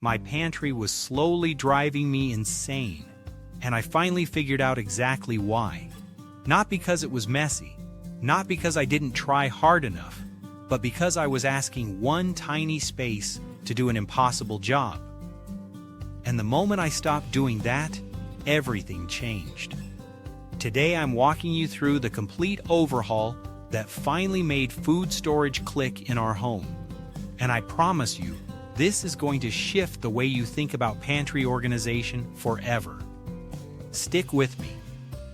My pantry was slowly driving me insane, and I finally figured out exactly why. Not because it was messy, not because I didn't try hard enough, but because I was asking one tiny space to do an impossible job. And the moment I stopped doing that, everything changed. Today I'm walking you through the complete overhaul that finally made food storage click in our home. And I promise you, this is going to shift the way you think about pantry organization forever. Stick with me,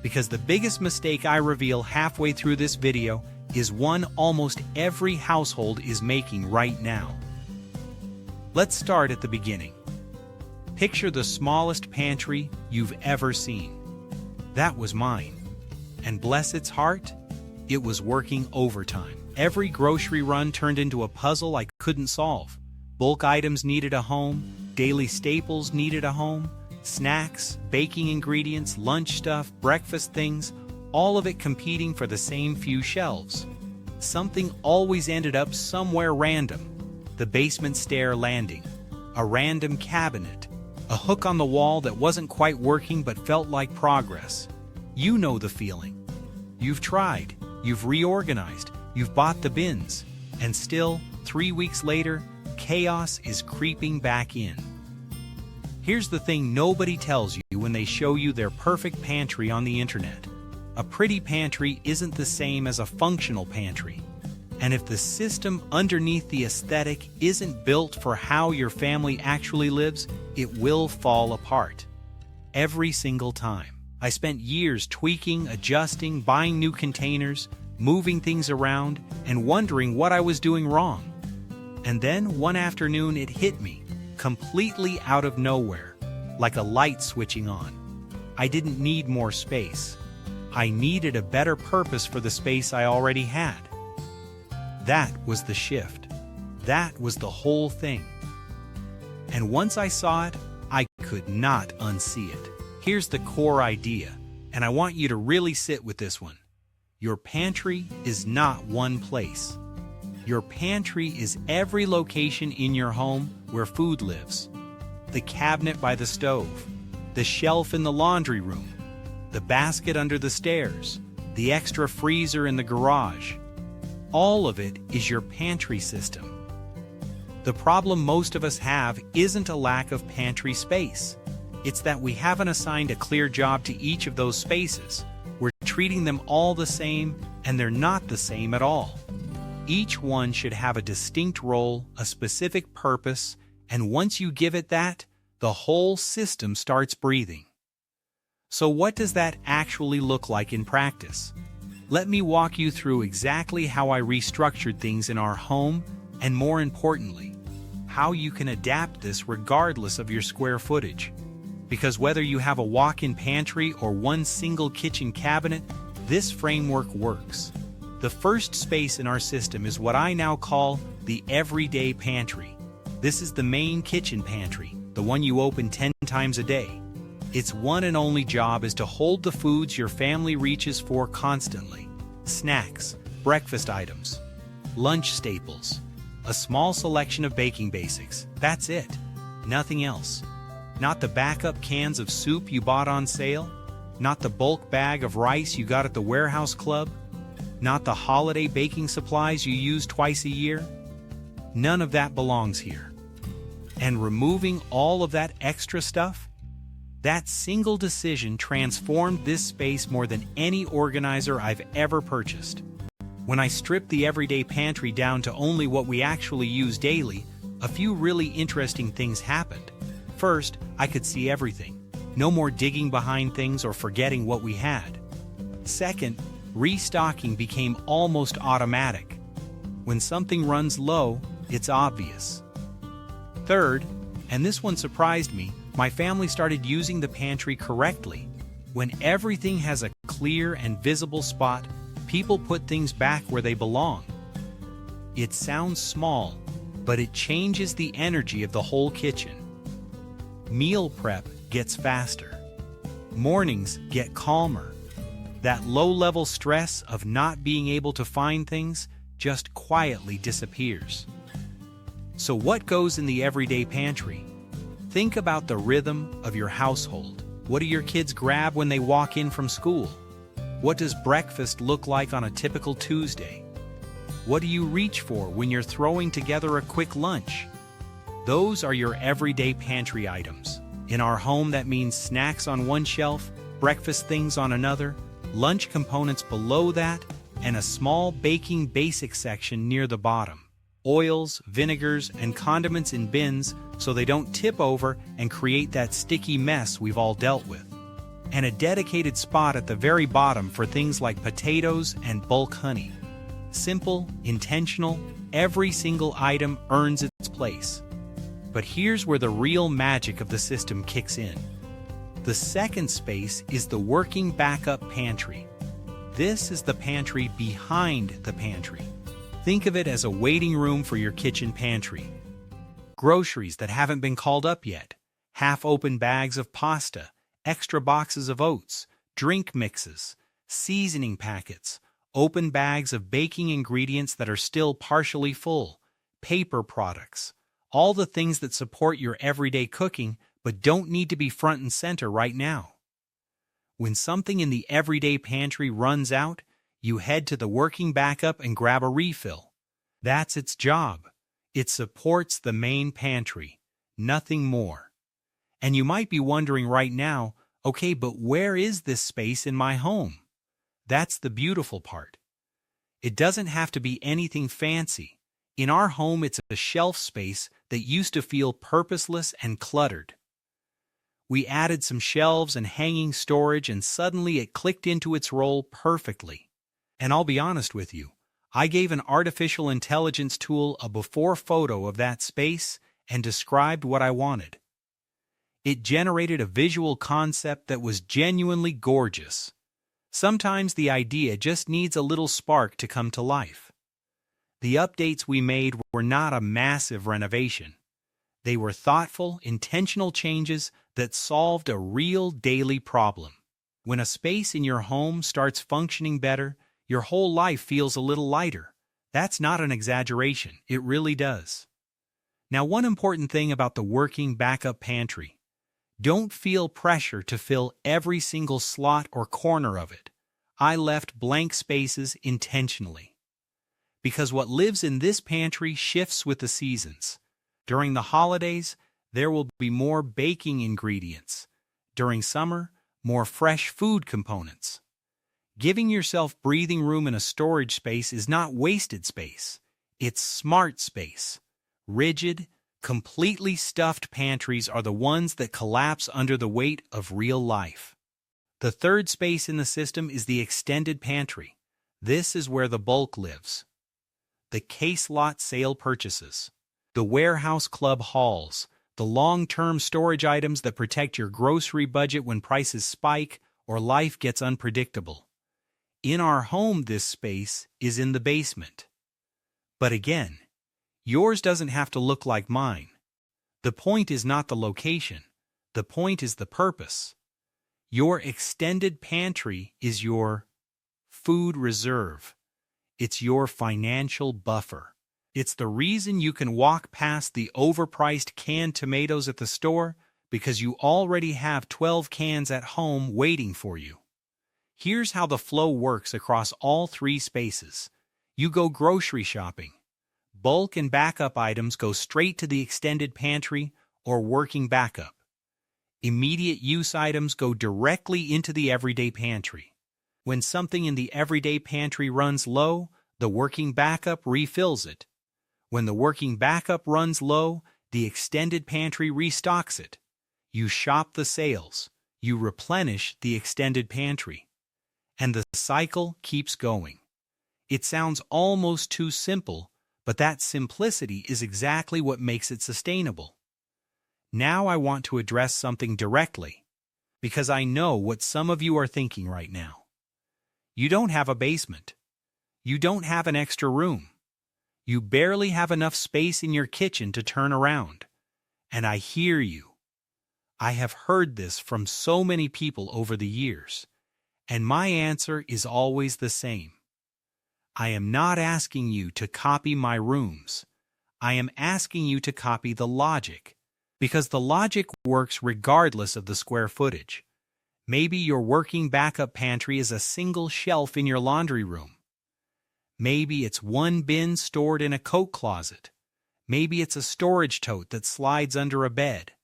because the biggest mistake I reveal halfway through this video is one almost every household is making right now. Let's start at the beginning. Picture the smallest pantry you've ever seen. That was mine. And bless its heart, it was working overtime. Every grocery run turned into a puzzle I couldn't solve. Bulk items needed a home, daily staples needed a home, snacks, baking ingredients, lunch stuff, breakfast things, all of it competing for the same few shelves. Something always ended up somewhere random. The basement stair landing, a random cabinet, a hook on the wall that wasn't quite working but felt like progress. You know the feeling. You've tried, you've reorganized, you've bought the bins, and still, 3 weeks later, chaos is creeping back in. Here's the thing nobody tells you when they show you their perfect pantry on the internet. A pretty pantry isn't the same as a functional pantry. And if the system underneath the aesthetic isn't built for how your family actually lives, it will fall apart. Every single time. I spent years tweaking, adjusting, buying new containers, moving things around, and wondering what I was doing wrong. And then one afternoon it hit me, completely out of nowhere, like a light switching on. I didn't need more space. I needed a better purpose for the space I already had. That was the shift. That was the whole thing. And once I saw it, I could not unsee it. Here's the core idea, and I want you to really sit with this one. Your pantry is not one place. Your pantry is every location in your home where food lives. The cabinet by the stove, the shelf in the laundry room, the basket under the stairs, the extra freezer in the garage. All of it is your pantry system. The problem most of us have isn't a lack of pantry space. It's that we haven't assigned a clear job to each of those spaces. We're treating them all the same, and they're not the same at all. Each one should have a distinct role, a specific purpose, and once you give it that, the whole system starts breathing. So what does that actually look like in practice? Let me walk you through exactly how I restructured things in our home, and more importantly, how you can adapt this regardless of your square footage. Because whether you have a walk-in pantry or one single kitchen cabinet, this framework works. The first space in our system is what I now call the everyday pantry. This is the main kitchen pantry, the one you open 10 times a day. Its one and only job is to hold the foods your family reaches for constantly. Snacks, breakfast items, lunch staples, a small selection of baking basics. That's it. Nothing else. Not the backup cans of soup you bought on sale. Not the bulk bag of rice you got at the warehouse club. Not the holiday baking supplies you use twice a year. None of that belongs here. And removing all of that extra stuff? That single decision transformed this space more than any organizer I've ever purchased. When I stripped the everyday pantry down to only what we actually use daily, a few really interesting things happened. First, I could see everything. No more digging behind things or forgetting what we had. Second, restocking became almost automatic. When something runs low, it's obvious. Third, and this one surprised me, my family started using the pantry correctly. When everything has a clear and visible spot, people put things back where they belong. It sounds small, but it changes the energy of the whole kitchen. Meal prep gets faster. Mornings get calmer. That low-level stress of not being able to find things just quietly disappears. So what goes in the everyday pantry? Think about the rhythm of your household. What do your kids grab when they walk in from school? What does breakfast look like on a typical Tuesday? What do you reach for when you're throwing together a quick lunch? Those are your everyday pantry items. In our home, that means snacks on one shelf, breakfast things on another, lunch components below that, and a small baking basic section near the bottom. Oils, vinegars, and condiments in bins so they don't tip over and create that sticky mess we've all dealt with. And a dedicated spot at the very bottom for things like potatoes and bulk honey. Simple, intentional, every single item earns its place. But here's where the real magic of the system kicks in. The second space is the working backup pantry. This is the pantry behind the pantry. Think of it as a waiting room for your kitchen pantry. Groceries that haven't been called up yet, half-open bags of pasta, extra boxes of oats, drink mixes, seasoning packets, open bags of baking ingredients that are still partially full, paper products, all the things that support your everyday cooking but don't need to be front and center right now. When something in the everyday pantry runs out, you head to the working backup and grab a refill. That's its job. It supports the main pantry, nothing more. And you might be wondering right now, okay, but where is this space in my home? That's the beautiful part. It doesn't have to be anything fancy. In our home, it's a shelf space that used to feel purposeless and cluttered. We added some shelves and hanging storage, and suddenly it clicked into its role perfectly. And I'll be honest with you, I gave an artificial intelligence tool a before photo of that space and described what I wanted. It generated a visual concept that was genuinely gorgeous. Sometimes the idea just needs a little spark to come to life. The updates we made were not a massive renovation. They were thoughtful, intentional changes that solved a real daily problem. When a space in your home starts functioning better, your whole life feels a little lighter. That's not an exaggeration, it really does. Now, one important thing about the working backup pantry: don't feel pressure to fill every single slot or corner of it. I left blank spaces intentionally. Because what lives in this pantry shifts with the seasons. During the holidays, there will be more baking ingredients. During summer, more fresh food components. Giving yourself breathing room in a storage space is not wasted space. It's smart space. Rigid, completely stuffed pantries are the ones that collapse under the weight of real life. The third space in the system is the extended pantry. This is where the bulk lives. The case lot sale purchases, the warehouse club hauls, the long-term storage items that protect your grocery budget when prices spike or life gets unpredictable. In our home, this space is in the basement. But again, yours doesn't have to look like mine. The point is not the location. The point is the purpose. Your extended pantry is your food reserve. It's your financial buffer. It's the reason you can walk past the overpriced canned tomatoes at the store because you already have 12 cans at home waiting for you. Here's how the flow works across all three spaces. You go grocery shopping. Bulk and backup items go straight to the extended pantry or working backup. Immediate use items go directly into the everyday pantry. When something in the everyday pantry runs low, the working backup refills it. When the working backup runs low, the extended pantry restocks it. You shop the sales. You replenish the extended pantry. And the cycle keeps going. It sounds almost too simple, but that simplicity is exactly what makes it sustainable. Now I want to address something directly, because I know what some of you are thinking right now. You don't have a basement. You don't have an extra room. You barely have enough space in your kitchen to turn around. And I hear you. I have heard this from so many people over the years, and my answer is always the same. I am not asking you to copy my rooms. I am asking you to copy the logic. Because the logic works regardless of the square footage. Maybe your working backup pantry is a single shelf in your laundry room. Maybe it's one bin stored in a coat closet. Maybe it's a storage tote that slides under a bed.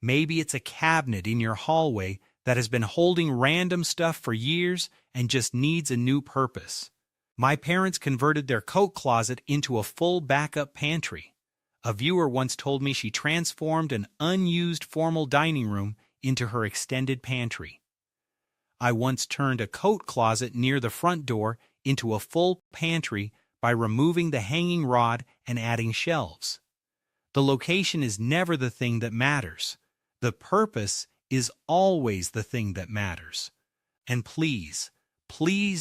Maybe it's a cabinet in your hallway that has been holding random stuff for years and just needs a new purpose. My parents converted their coat closet into a full backup pantry. A viewer once told me she transformed an unused formal dining room into her extended pantry. I once turned a coat closet near the front door into a full pantry by removing the hanging rod and adding shelves. The location is never the thing that matters. The purpose is always the thing that matters. And please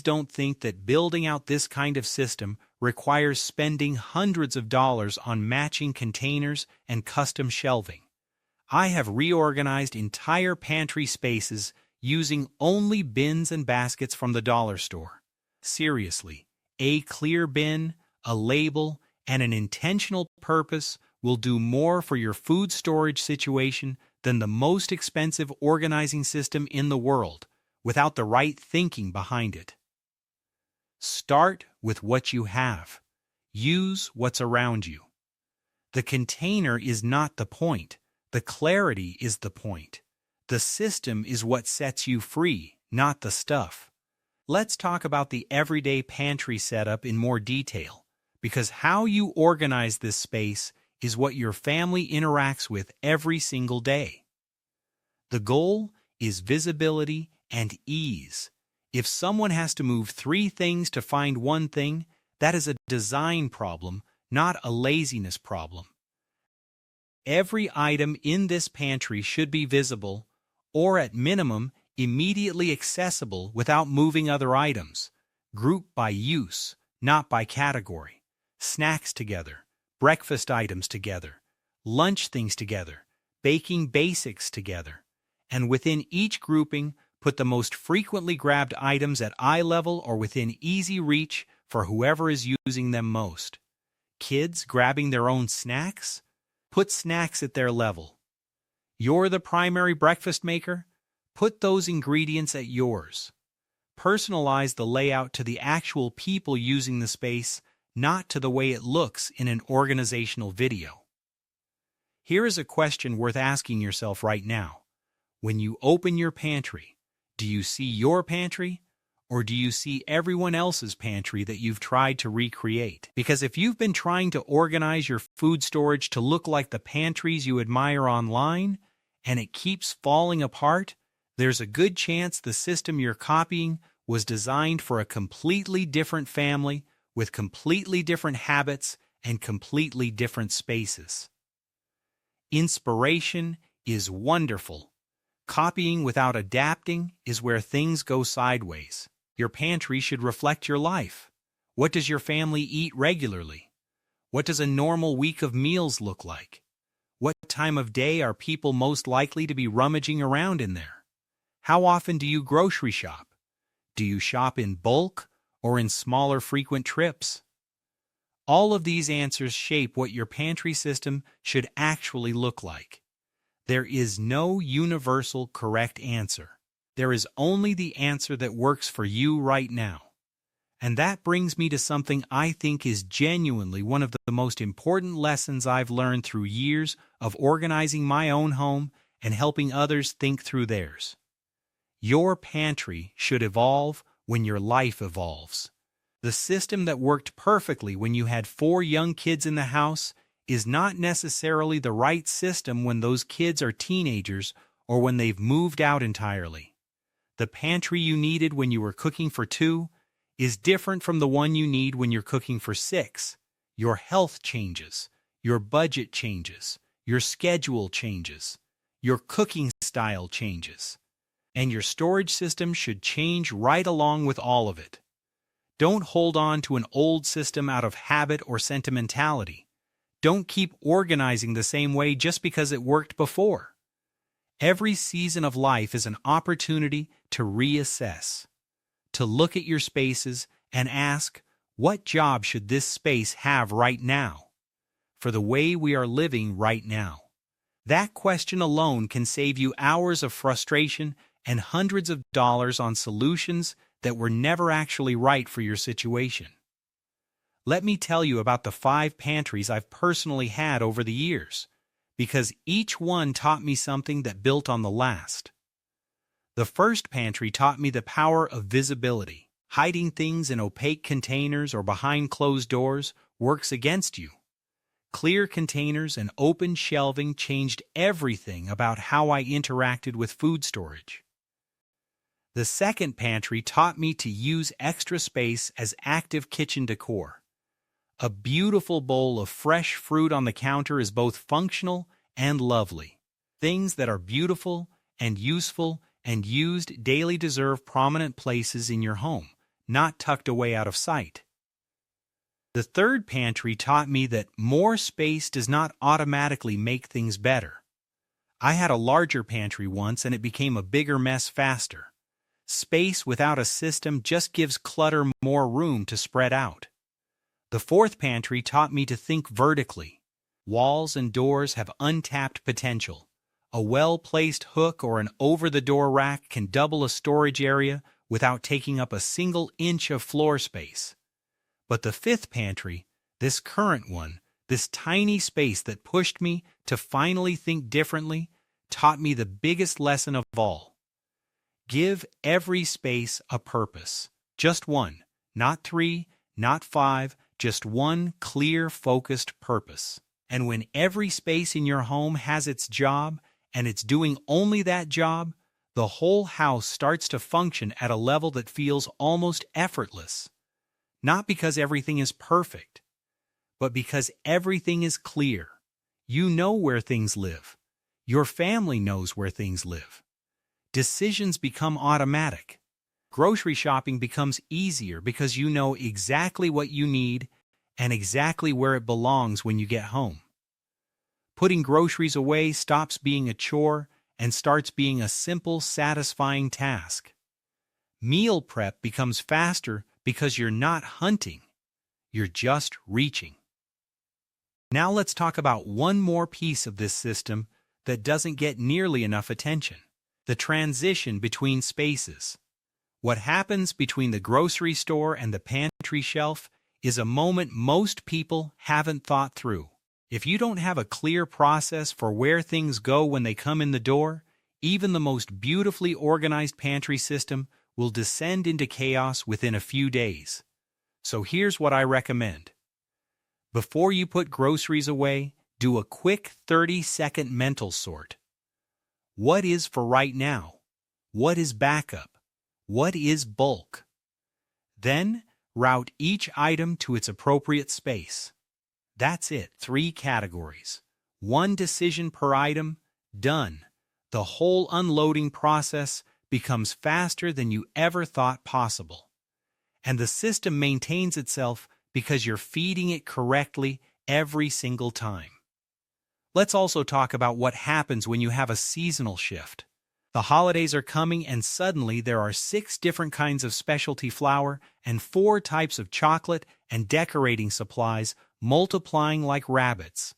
don't think that building out this kind of system requires spending hundreds of dollars on matching containers and custom shelving. I have reorganized entire pantry spaces using only bins and baskets from the dollar store. Seriously, a clear bin, a label, and an intentional purpose will do more for your food storage situation than the most expensive organizing system in the world, without the right thinking behind it. Start with what you have. Use what's around you. The container is not the point. The clarity is the point. The system is what sets you free, not the stuff. Let's talk about the everyday pantry setup in more detail, because how you organize this space is what your family interacts with every single day. The goal is visibility and ease. If someone has to move 3 things to find one thing, that is a design problem, not a laziness problem. Every item in this pantry should be visible, or at minimum, immediately accessible without moving other items. Group by use, not by category. Snacks together, breakfast items together, lunch things together, baking basics together. And within each grouping, put the most frequently grabbed items at eye level or within easy reach for whoever is using them most. Kids grabbing their own snacks? Put snacks at their level. You're the primary breakfast maker? Put those ingredients at yours. Personalize the layout to the actual people using the space, not to the way it looks in an organizational video. Here is a question worth asking yourself right now. When you open your pantry, do you see your pantry, or do you see everyone else's pantry that you've tried to recreate? Because if you've been trying to organize your food storage to look like the pantries you admire online, and it keeps falling apart, there's a good chance the system you're copying was designed for a completely different family with completely different habits and completely different spaces. Inspiration is wonderful. Copying without adapting is where things go sideways. Your pantry should reflect your life. What does your family eat regularly? What does a normal week of meals look like? What time of day are people most likely to be rummaging around in there? How often do you grocery shop? Do you shop in bulk or in smaller frequent trips? All of these answers shape what your pantry system should actually look like. There is no universal correct answer. There is only the answer that works for you right now. And that brings me to something I think is genuinely one of the most important lessons I've learned through years of organizing my own home and helping others think through theirs. Your pantry should evolve when your life evolves. The system that worked perfectly when you had 4 young kids in the house is not necessarily the right system when those kids are teenagers or when they've moved out entirely. The pantry you needed when you were cooking for 2 is different from the one you need when you're cooking for 6. Your health changes, your budget changes, your schedule changes, your cooking style changes, and your storage system should change right along with all of it. Don't hold on to an old system out of habit or sentimentality. Don't keep organizing the same way just because it worked before. Every season of life is an opportunity to reassess, to look at your spaces and ask, what job should this space have right now, for the way we are living right now? That question alone can save you hours of frustration and hundreds of dollars on solutions that were never actually right for your situation. Let me tell you about the 5 pantries I've personally had over the years, because each one taught me something that built on the last. The first pantry taught me the power of visibility. Hiding things in opaque containers or behind closed doors works against you. Clear containers and open shelving changed everything about how I interacted with food storage. The second pantry taught me to use extra space as active kitchen decor. A beautiful bowl of fresh fruit on the counter is both functional and lovely. Things that are beautiful and useful and used daily deserve prominent places in your home, not tucked away out of sight. The third pantry taught me that more space does not automatically make things better. I had a larger pantry once and it became a bigger mess faster. Space without a system just gives clutter more room to spread out. The fourth pantry taught me to think vertically. Walls and doors have untapped potential. A well-placed hook or an over-the-door rack can double a storage area without taking up a single inch of floor space. But the fifth pantry, this current one, this tiny space that pushed me to finally think differently, taught me the biggest lesson of all. Give every space a purpose. Just one, not 3, not 5, just one clear, focused purpose. And when every space in your home has its job, and it's doing only that job, the whole house starts to function at a level that feels almost effortless. Not because everything is perfect, but because everything is clear. You know where things live. Your family knows where things live. Decisions become automatic. Grocery shopping becomes easier because you know exactly what you need and exactly where it belongs when you get home. Putting groceries away stops being a chore and starts being a simple, satisfying task. Meal prep becomes faster because you're not hunting, you're just reaching. Now let's talk about one more piece of this system that doesn't get nearly enough attention: the transition between spaces. What happens between the grocery store and the pantry shelf is a moment most people haven't thought through. If you don't have a clear process for where things go when they come in the door, even the most beautifully organized pantry system will descend into chaos within a few days. So here's what I recommend. Before you put groceries away, do a quick 30-second mental sort. What is for right now? What is backup? What is bulk? Then, route each item to its appropriate space. That's it, 3 categories. 1 decision per item, done. The whole unloading process becomes faster than you ever thought possible. And the system maintains itself because you're feeding it correctly every single time. Let's also talk about what happens when you have a seasonal shift. The holidays are coming and suddenly there are 6 different kinds of specialty flour and 4 types of chocolate and decorating supplies multiplying like rabbits.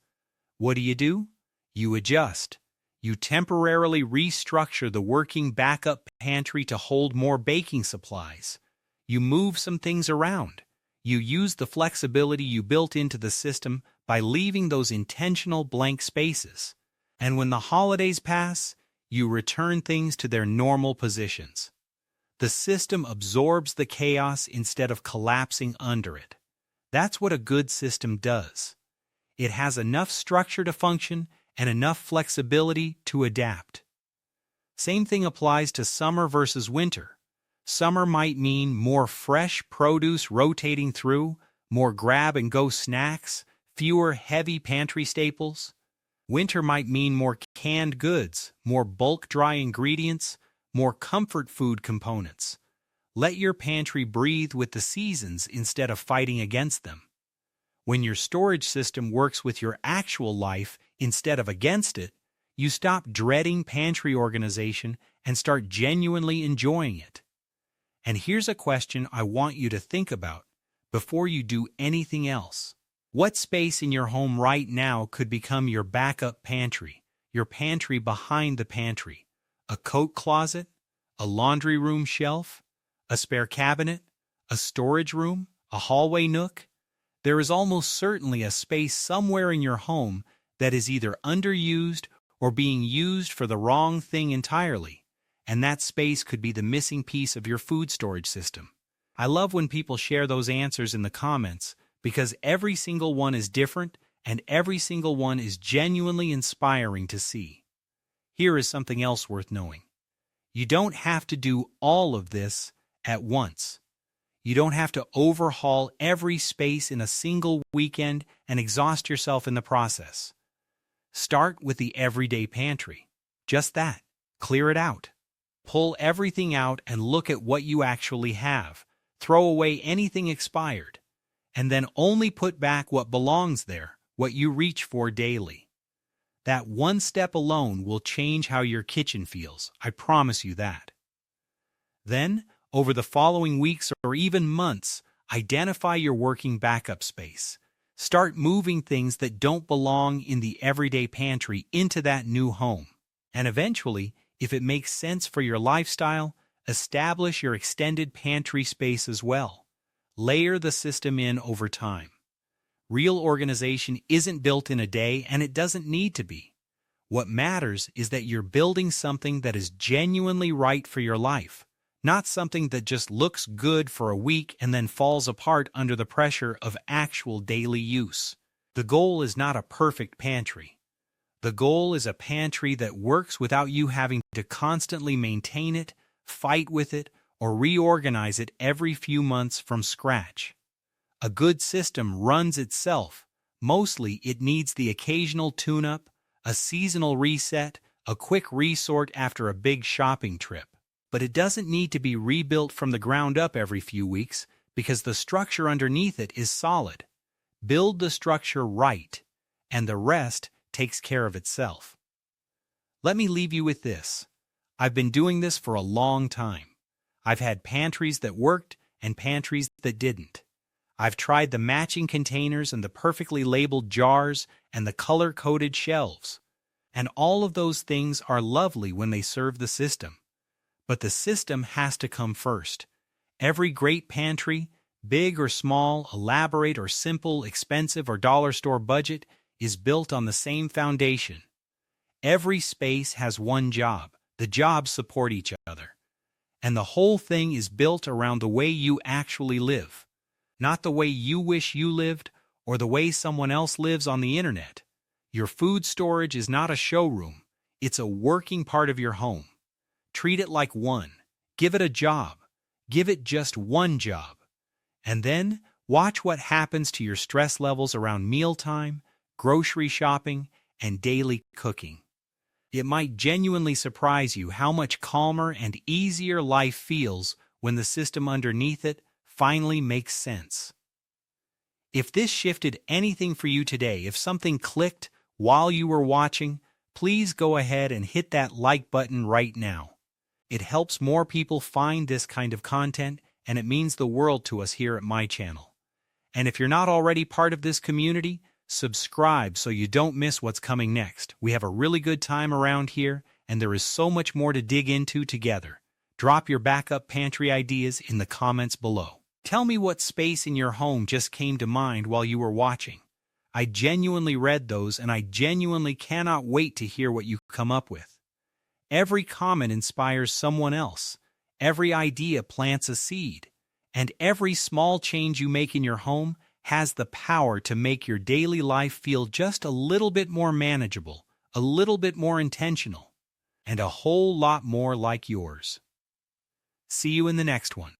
What do? You adjust. You temporarily restructure the working backup pantry to hold more baking supplies. You move some things around. You use the flexibility you built into the system by leaving those intentional blank spaces. And when the holidays pass, you return things to their normal positions. The system absorbs the chaos instead of collapsing under it. That's what a good system does. It has enough structure to function and enough flexibility to adapt. Same thing applies to summer versus winter. Summer might mean more fresh produce rotating through, more grab-and-go snacks, fewer heavy pantry staples. Winter might mean more canned goods, more bulk dry ingredients, more comfort food components. Let your pantry breathe with the seasons instead of fighting against them. When your storage system works with your actual life instead of against it, you stop dreading pantry organization and start genuinely enjoying it. And here's a question I want you to think about before you do anything else. What space in your home right now could become your backup pantry, your pantry behind the pantry, a coat closet, a laundry room shelf, a spare cabinet, a storage room, a hallway nook. There is almost certainly a space somewhere in your home that is either underused or being used for the wrong thing entirely, and that space could be the missing piece of your food storage system. I love when people share those answers in the comments because every single one is different and every single one is genuinely inspiring to see. Here is something else worth knowing. You don't have to do all of this at once. You don't have to overhaul every space in a single weekend and exhaust yourself in the process. Start with the everyday pantry. Just that. Clear it out. Pull everything out and look at what you actually have. Throw away anything expired. And then only put back what belongs there, what you reach for daily. That one step alone will change how your kitchen feels. I promise you that. Then, over the following weeks or even months, identify your working backup space. Start moving things that don't belong in the everyday pantry into that new home. And eventually, if it makes sense for your lifestyle, establish your extended pantry space as well. Layer the system in over time. Real organization isn't built in a day, and it doesn't need to be. What matters is that you're building something that is genuinely right for your life, not something that just looks good for a week and then falls apart under the pressure of actual daily use. The goal is not a perfect pantry. The goal is a pantry that works without you having to constantly maintain it, fight with it, or reorganize it every few months from scratch. A good system runs itself. Mostly, it needs the occasional tune-up, a seasonal reset, a quick resort after a big shopping trip. But it doesn't need to be rebuilt from the ground up every few weeks because the structure underneath it is solid. Build the structure right, and the rest takes care of itself. Let me leave you with this. I've been doing this for a long time. I've had pantries that worked and pantries that didn't. I've tried the matching containers and the perfectly labeled jars and the color-coded shelves. And all of those things are lovely when they serve the system. But the system has to come first. Every great pantry, big or small, elaborate or simple, expensive or dollar store budget, is built on the same foundation. Every space has one job. The jobs support each other. And the whole thing is built around the way you actually live. Not the way you wish you lived or the way someone else lives on the internet. Your food storage is not a showroom. It's a working part of your home. Treat it like one. Give it a job. Give it just one job. And then watch what happens to your stress levels around mealtime, grocery shopping, and daily cooking. It might genuinely surprise you how much calmer and easier life feels when the system underneath it finally makes sense. If this shifted anything for you today, if something clicked while you were watching, please go ahead and hit that like button right now. It helps more people find this kind of content, and it means the world to us here at my channel. And if you're not already part of this community, subscribe so you don't miss what's coming next. We have a really good time around here, and there is so much more to dig into together. Drop your backup pantry ideas in the comments below. Tell me what space in your home just came to mind while you were watching. I genuinely read those, and I genuinely cannot wait to hear what you come up with. Every comment inspires someone else. Every idea plants a seed. And every small change you make in your home has the power to make your daily life feel just a little bit more manageable, a little bit more intentional, and a whole lot more like yours. See you in the next one.